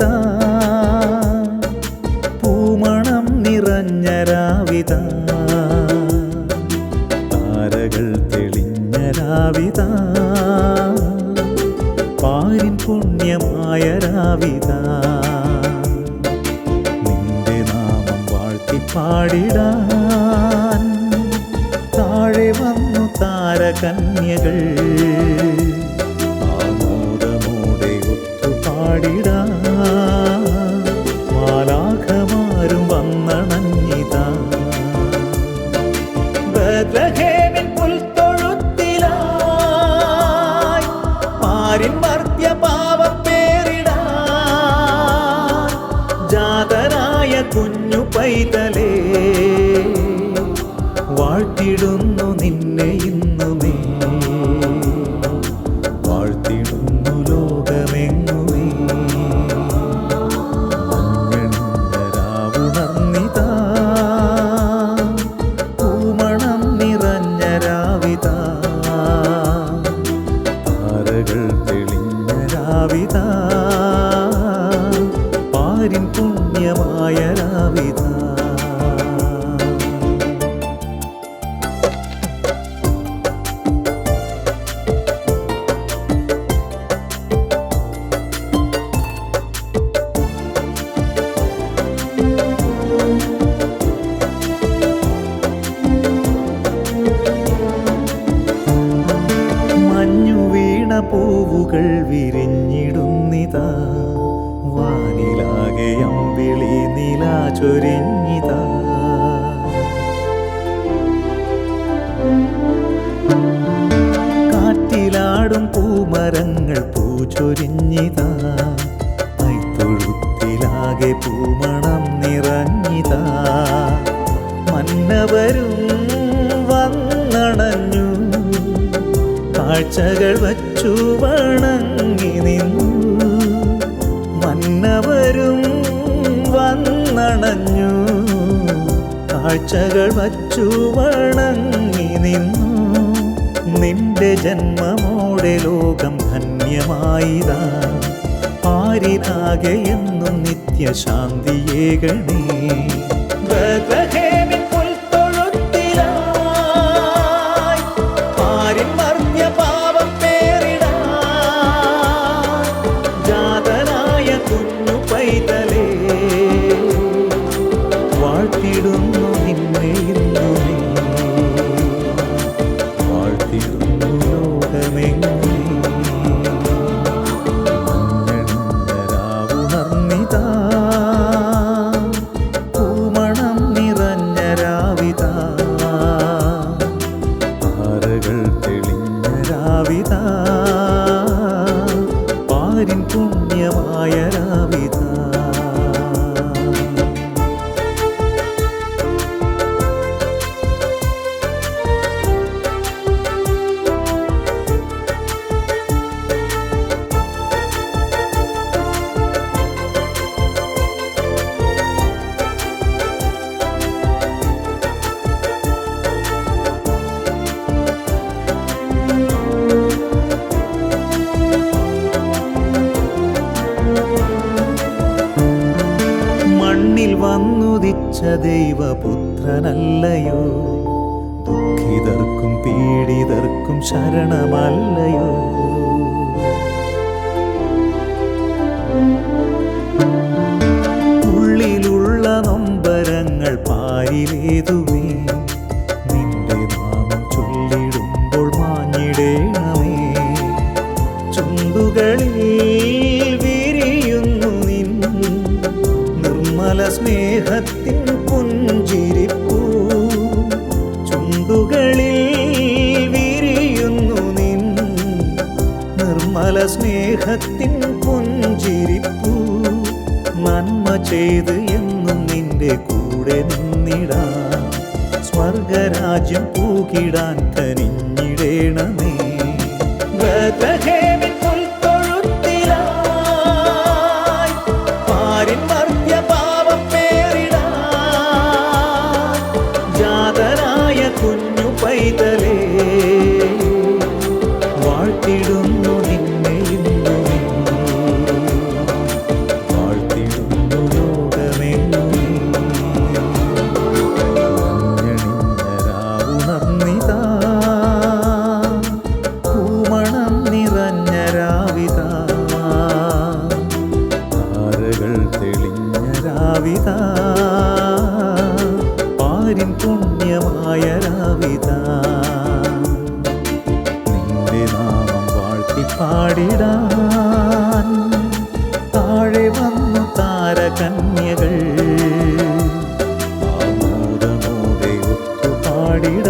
രാവിതാ പൂമണം നിറഞ്ഞ രാവിതാ താരകൾ തെളിഞ്ഞ രാവിതാ പാരിൻ പുണ്യമായ രാവിതാ നിന്റെ നാമം വാഴ്ത്തിപ്പാടിടാൻ താഴെ വന്നു താരകന്യകൾ ആമോദമോടെ ഒത്തുപാടിടാൻ മാലാഖമാരും വന്നണഞ്ഞിതാ ബത്ലഹേമിൻ പുൽത്തൊഴുത്തിലായി പാരിൻ മർത്യ പാപം പേറിടാൻ ജാതരായ കുഞ്ഞു പൈതലേ വാഴ്ത്തിടുന്നു നിന്നെ ഇന്നുമേ വാഴ്ത്തിടുന്നു ലോകമെങ്ങുമേ മഞ്ഞണിഞ്ഞരാവുണർന്നിതാ പൂമണം നിറഞ്ഞ രാവിതാ താരകൾ തെളിഞ്ഞ രാവിതാ പാരിൻ പുണ്യമായ രാവിതാ പൂവുകൾ വിരിഞ്ഞിടുന്നിതാ വാനിലാകെ അമ്പിളി നില ചൊരിഞ്ഞിതാ കാറ്റിലാടും പൂമരങ്ങൾ പൂച്ചൊരിഞ്ഞിതാ തൊഴുത്തിലാകെ പൂമണം നിറഞ്ഞിതാ മന്നവരും വന്നണഞ്ഞു കാഴ്ചകൾ വച്ചു വണങ്ങി നിന്നു മന്നവരും വന്നണഞ്ഞു കാഴ്ചകൾ വച്ചു വണങ്ങി നിന്നു നിന്റെ ജന്മമോടെ ലോകം ധന്യമായിതാ പാരിനാകെ എന്നും നിത്യശാന്തിയേകണേ ബത്ലഹേമിൻ പുൽത്തൊഴുത്തിലായി പാരിൻ മർത്യ പാപം പേറിടാൻ ജാതനായ കുഞ്ഞു പൈതലേ വാഴ്ത്തിടുന്നു നിന്നെ ഇന്നുമേ വാഴ്ത്തിടുന്നു ലോകമെങ്ങുമേ മഞ്ഞണിഞ്ഞരാവുണർന്നിതാ പൂമണം നിറഞ്ഞ രാവിതാ താരകൾ തെളിഞ്ഞ രാവിതാ പാരിൻ പുണ്യമായ രാവിതാ മണ്ണിൽ വന്നുദിച്ച ദൈവപുത്രനല്ലയോ ദുഃഖിതർക്കും പീഡിതർക്കും ശരണമല്ലയോ ഉള്ളിലുള്ള നൊമ്പരങ്ങൾ പാരിലേതുമേ നിന്റെ നാമം ചൊല്ലിടുമ്പോൾ മാഞ്ഞിടേണമേ ചുണ്ടുകളിൽ വിരിയുന്നു നിൻ നിർമ്മല സ്നേഹത്തിൻ പുഞ്ചിരിപ്പൂ ചുണ്ടുകളിൽ വിരിയുന്നു നിൻ നിർമ്മല സ്നേഹത്തിൻ പുഞ്ചിരിപ്പൂ നന്മ ചെയ്ത് എന്നും നിന്റെ കൂടെ നിന്നിടാൻ സ്വർഗരാജ്യം പൂകിടാൻ കനിഞ്ഞിടേണമേ ബത്ലഹേമിൻ പുൽത്തൊഴുത്തിലായി പാരിൻ മർത്യ പാപം പേറിടാൻ ജാതനായ കുഞ്ഞു പൈതലേ വാഴ്ത്തിടുന്നു നിന്നെ ഇന്നുമേ കന്യകൾ ആമോദമോടെ ഒത്തുപാടിട